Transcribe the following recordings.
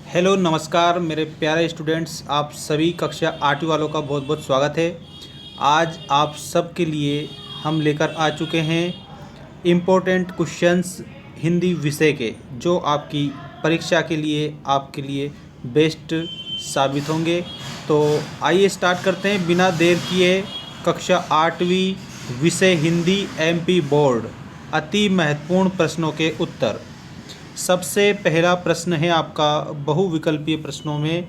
Hello नमस्कार मेरे प्यारे स्टूडेंट्स, आप सभी कक्षा 8वीं वालों का बहुत बहुत स्वागत है। आज आप सब के लिए हम लेकर आ चुके हैं इम्पोर्टेंट क्वेश्चंस हिंदी विषय के, जो आपकी परीक्षा के लिए आपके लिए बेस्ट साबित होंगे। तो आइए स्टार्ट करते हैं बिना देर किए। कक्षा 8वीं विषय हिंदी एमपी बोर्ड अति महत्वपूर्ण प्रश्नों के उत्तर। सबसे पहला प्रश्न है आपका बहुविकल्पीय प्रश्नों में,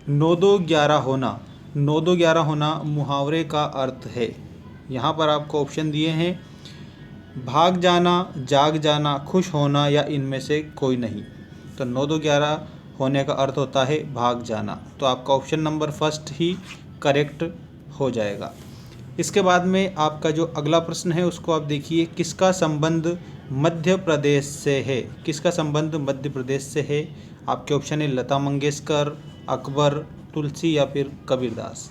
9 2 11 होना। 9 2 11 होना मुहावरे का अर्थ है। यहाँ पर आपको ऑप्शन दिए हैं, भाग जाना, जाग जाना, खुश होना या इनमें से कोई नहीं। तो 9 2 11 होने का अर्थ होता है भाग जाना। तो आपका ऑप्शन नंबर फर्स्ट ही करेक्ट हो जाएगा। इसके बाद में आपका जो अगला प्रश्न है उसको आप देखिए, किसका संबंध मध्य प्रदेश से है। किसका संबंध मध्य प्रदेश से है। आपके ऑप्शन है लता मंगेशकर, अकबर, तुलसी या फिर कबीरदास।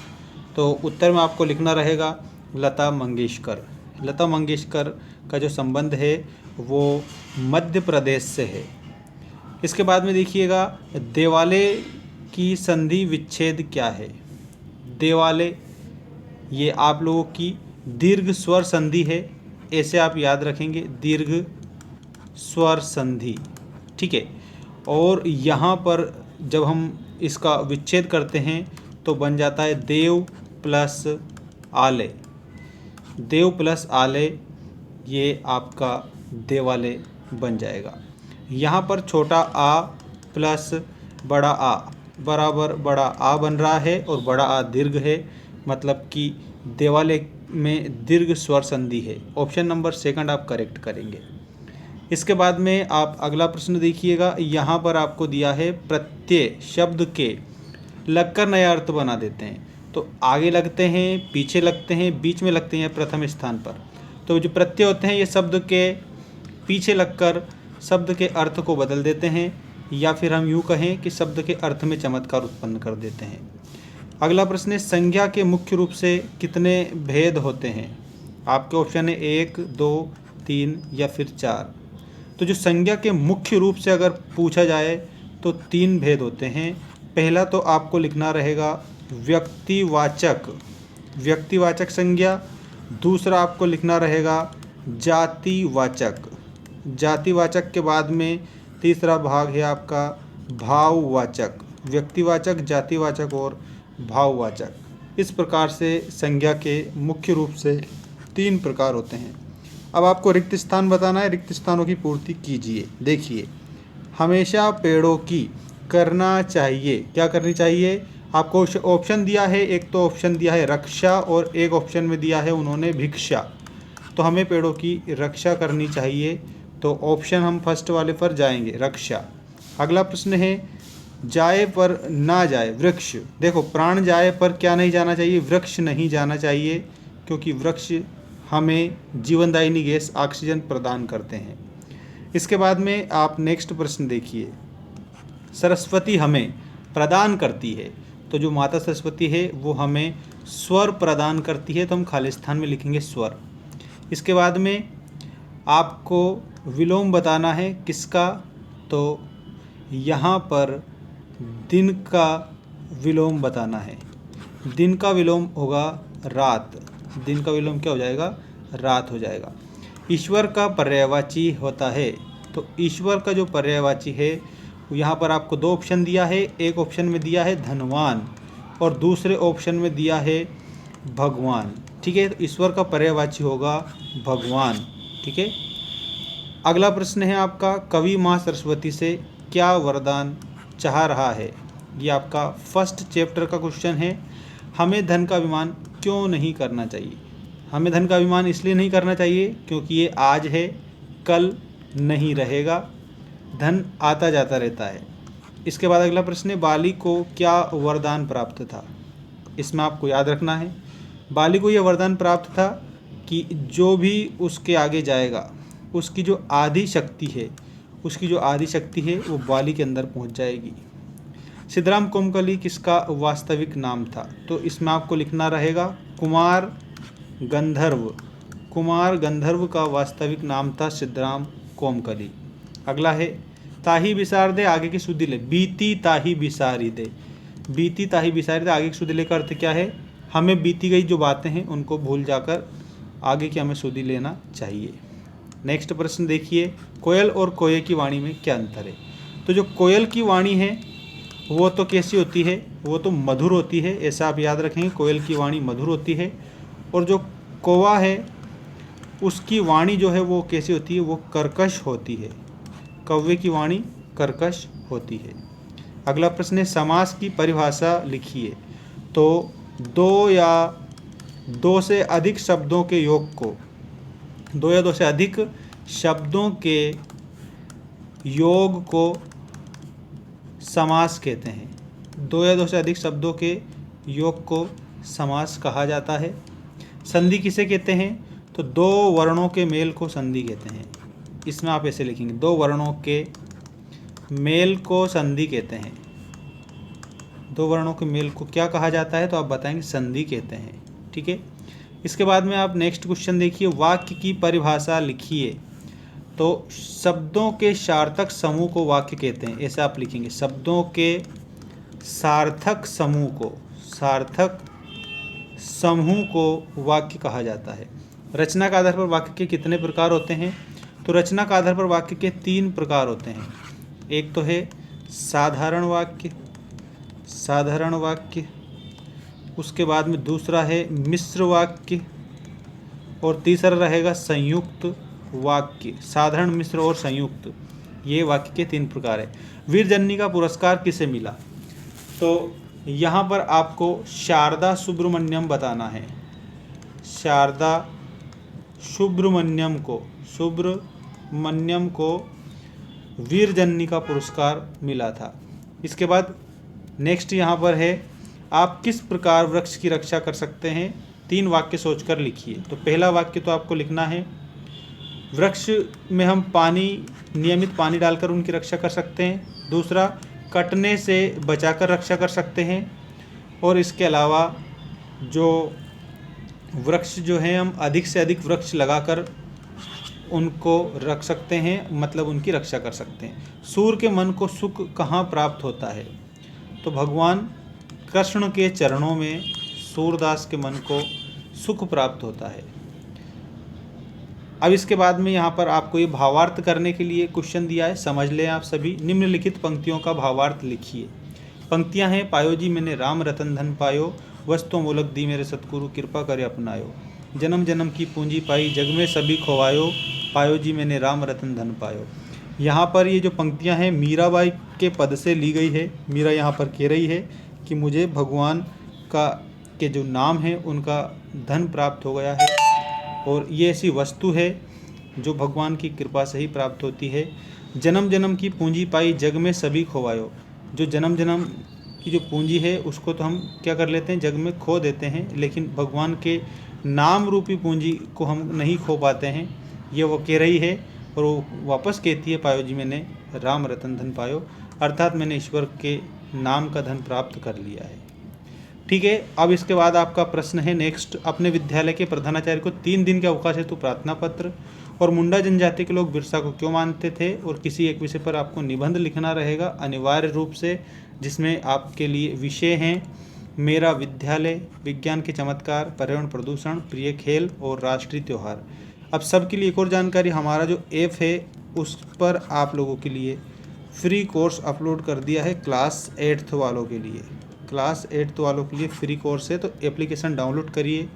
तो उत्तर में आपको लिखना रहेगा लता मंगेशकर। लता मंगेशकर का जो संबंध है वो मध्य प्रदेश से है। इसके बाद में देखिएगा, देवालय की संधि विच्छेद क्या है। देवालय ये आप लोगों की दीर्घ स्वर संधि है, ऐसे आप याद रखेंगे, दीर्घ स्वर संधि, ठीक है। और यहाँ पर जब हम इसका विच्छेद करते हैं तो बन जाता है देव प्लस आलय। देव प्लस आलय, ये आपका देवालय बन जाएगा। यहाँ पर छोटा आ प्लस बड़ा आ बराबर बड़ा आ बन रहा है और बड़ा आ दीर्घ है, मतलब कि देवालय में दीर्घ स्वर संधि है। ऑप्शन नंबर सेकंड आप करेक्ट करेंगे। इसके बाद में आप अगला प्रश्न देखिएगा, यहाँ पर आपको दिया है प्रत्यय शब्द के लगकर नया अर्थ बना देते हैं। तो आगे लगते हैं, पीछे लगते हैं, बीच में लगते हैं, प्रथम स्थान पर। तो जो प्रत्यय होते हैं ये शब्द के पीछे लगकर शब्द के अर्थ को बदल देते हैं, या फिर हम यूँ कहें कि शब्द के अर्थ में चमत्कार उत्पन्न कर देते हैं। अगला प्रश्न है, संज्ञा के मुख्य रूप से कितने भेद होते हैं। आपके ऑप्शन है 1 2 3 या फिर 4। तो जो संज्ञा के मुख्य रूप से अगर पूछा जाए तो 3 भेद होते हैं। पहला तो आपको लिखना रहेगा व्यक्तिवाचक, व्यक्तिवाचक संज्ञा। दूसरा आपको लिखना रहेगा जातिवाचक, जातिवाचक के बाद में तीसरा भाग है आपका भाववाचक। व्यक्तिवाचक, जातिवाचक और भाववाचक। इस प्रकार से संज्ञा के मुख्य रूप से 3 प्रकार होते हैं। अब आपको रिक्त स्थान बताना है, रिक्त स्थानों की पूर्ति कीजिए। देखिए, हमेशा पेड़ों की करना चाहिए, क्या करनी चाहिए। आपको ऑप्शन दिया है, एक तो ऑप्शन दिया है रक्षा और एक ऑप्शन में दिया है उन्होंने भिक्षा। तो हमें पेड़ों की रक्षा करनी चाहिए, तो ऑप्शन हम फर्स्ट वाले पर जाएंगे, रक्षा। अगला प्रश्न है, जाए पर ना जाए वृक्ष। देखो, प्राण जाए पर क्या नहीं जाना चाहिए, वृक्ष नहीं जाना चाहिए, क्योंकि वृक्ष हमें जीवनदायिनी गैस ऑक्सीजन प्रदान करते हैं। इसके बाद में आप नेक्स्ट प्रश्न देखिए, सरस्वती हमें प्रदान करती है। तो जो माता सरस्वती है वो हमें स्वर प्रदान करती है, तो हम खाली स्थान में लिखेंगे स्वर। इसके बाद में आपको विलोम बताना है, किसका। तो यहाँ पर दिन का विलोम बताना है। दिन का विलोम होगा रात। दिन का विलोम क्या हो जाएगा, रात हो जाएगा। ईश्वर का पर्यायवाची होता है। तो ईश्वर का जो पर्यायवाची है, यहाँ पर आपको 2 ऑप्शन दिया है। एक ऑप्शन में दिया है धनवान और दूसरे ऑप्शन में दिया है भगवान, ठीक है। तो ईश्वर का पर्यायवाची होगा भगवान, ठीक है। अगला प्रश्न है आपका, कवि माँ सरस्वती से क्या वरदान चाह रहा है। ये आपका फर्स्ट चैप्टर का क्वेश्चन है। हमें धन का अभिमान क्यों नहीं करना चाहिए। हमें धन का अभिमान इसलिए नहीं करना चाहिए क्योंकि ये आज है, कल नहीं रहेगा, धन आता जाता रहता है। इसके बाद अगला प्रश्न है, बाली को क्या वरदान प्राप्त था। इसमें आपको याद रखना है, बाली को यह वरदान प्राप्त था कि जो भी उसके आगे जाएगा उसकी जो आदि शक्ति है, उसकी जो आदि शक्ति है वो बाली के अंदर पहुंच जाएगी। सिद्धराम कोमकली किसका वास्तविक नाम था। तो इसमें आपको लिखना रहेगा कुमार गंधर्व। कुमार गंधर्व का वास्तविक नाम था सिद्धराम कोमकली। अगला है, ताही बिसार दे, आगे की सुधि ले, बीती ताही बिसारी दे, बीती ताही बिसारी दे, आगे की सुधि ले का अर्थ क्या है, हमें बीती गई जो बातें हैं उनको भूल जाकर आगे की हमें सुधि लेना चाहिए। नेक्स्ट प्रश्न देखिए, कोयल और कोये की वाणी में क्या अंतर है। तो जो कोयल की वाणी है वो तो कैसी होती है, वो तो मधुर होती है, ऐसा आप याद रखेंगे, कोयल की वाणी मधुर होती है। और जो कौवा है उसकी वाणी जो है वो कैसी होती है, वो कर्कश होती है, कौवे की वाणी कर्कश होती है। अगला प्रश्न है, समास की परिभाषा लिखिए। तो दो या दो से अधिक शब्दों के योग को, दो या दो से अधिक शब्दों के योग को समास कहते हैं। दो या दो से अधिक शब्दों के योग को समास कहा जाता है। संधि किसे कहते हैं, तो दो वर्णों के मेल को संधि कहते हैं। इसमें आप ऐसे लिखेंगे, दो वर्णों के मेल को संधि कहते हैं। दो वर्णों के मेल को क्या कहा जाता है, तो आप बताएंगे संधि कहते हैं। ठीक है, इसके बाद में आप नेक्स्ट क्वेश्चन देखिए, वाक्य की परिभाषा लिखिए। तो शब्दों के सार्थक समूह को वाक्य कहते हैं, ऐसा आप लिखेंगे, शब्दों के सार्थक समूह को, सार्थक समूह को वाक्य कहा जाता है। रचना के आधार पर वाक्य के कितने प्रकार होते हैं, तो रचना के आधार पर वाक्य के 3 प्रकार होते हैं। एक तो है साधारण वाक्य, साधारण वाक्य, उसके बाद में दूसरा है मिश्र वाक्य, और तीसरा रहेगा संयुक्त वाक्य। साधारण, मिश्र और संयुक्त, ये वाक्य के 3 प्रकार है। वीरजन्नी का पुरस्कार किसे मिला, तो यहाँ पर आपको शारदा सुब्रमण्यम बताना है। शारदा सुब्रमण्यम को वीरजन्नी का पुरस्कार मिला था। इसके बाद नेक्स्ट यहाँ पर है, आप किस प्रकार वृक्ष की रक्षा कर सकते हैं, 3 वाक्य सोचकर लिखिए। तो पहला वाक्य तो आपको लिखना है, वृक्ष में हम पानी, नियमित पानी डालकर उनकी रक्षा कर सकते हैं। दूसरा, कटने से बचाकर रक्षा कर सकते हैं। और इसके अलावा जो वृक्ष जो हैं, हम अधिक से अधिक वृक्ष लगाकर उनको रख सकते हैं, मतलब उनकी रक्षा कर सकते हैं। सूर्य के मन को सुख कहाँ प्राप्त होता है, तो भगवान कृष्ण के चरणों में सूरदास के मन को सुख प्राप्त होता है। अब इसके बाद में यहाँ पर आपको ये भावार्थ करने के लिए क्वेश्चन दिया है, समझ लें आप सभी। निम्नलिखित पंक्तियों का भावार्थ लिखिए। पंक्तियाँ हैं, पायो जी मैंने राम रतन धन पायो, वस्तु मूलक दी मेरे सतगुरु कृपा करे अपनायो, जन्म जन्म की पूंजी पाई जग में सभी खोवायो, पायो जी मैंने राम रतन धन पायो। यहाँ पर ये जो पंक्तियाँ हैं मीराबाई के पद से ली गई है। मीरा यहाँ पर कह रही है कि मुझे भगवान के जो नाम है उनका धन प्राप्त हो गया है, और ये ऐसी वस्तु है जो भगवान की कृपा से ही प्राप्त होती है। जन्म जन्म की पूंजी पाई जग में सभी खोवायो, जो जन्म जन्म की जो पूंजी है उसको तो हम क्या कर लेते हैं, जग में खो देते हैं, लेकिन भगवान के नाम रूपी पूंजी को हम नहीं खो पाते हैं, ये वो कह रही है। और वो वापस कहती है, पायो जी मैंने राम रतन धन पायो, अर्थात मैंने ईश्वर के नाम का धन प्राप्त कर लिया है। ठीक है, अब इसके बाद आपका प्रश्न है नेक्स्ट, अपने विद्यालय के प्रधानाचार्य को 3 दिन के अवकाश हेतु प्रार्थना पत्र, और मुंडा जनजाति के लोग बिरसा को क्यों मानते थे, और किसी एक विषय पर आपको निबंध लिखना रहेगा अनिवार्य रूप से, जिसमें आपके लिए विषय हैं मेरा विद्यालय, विज्ञान के चमत्कार, पर्यावरण प्रदूषण, प्रिय खेल और राष्ट्रीय त्यौहार। अब सबके लिए एक और जानकारी, हमारा जो ऐप है उस पर आप लोगों के लिए फ्री कोर्स अपलोड कर दिया है क्लास 8th वालों के लिए। क्लास 8th वालों के लिए फ्री कोर्स है, तो एप्लीकेशन डाउनलोड करिए।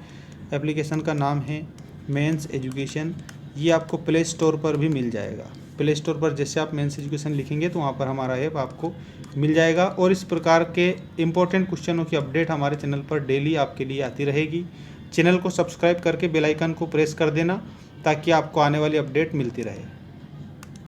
एप्लीकेशन का नाम है मेंस एजुकेशन, ये आपको प्ले स्टोर पर भी मिल जाएगा। प्ले स्टोर पर जैसे आप मेंस एजुकेशन लिखेंगे तो वहाँ पर हमारा ऐप आपको मिल जाएगा, और इस प्रकार के इम्पोर्टेंट क्वेश्चनों की अपडेट हमारे चैनल पर डेली आपके लिए आती रहेगी। चैनल को सब्सक्राइब करके बेल आइकन को प्रेस कर देना ताकि आपको आने वाली अपडेट मिलती रहे।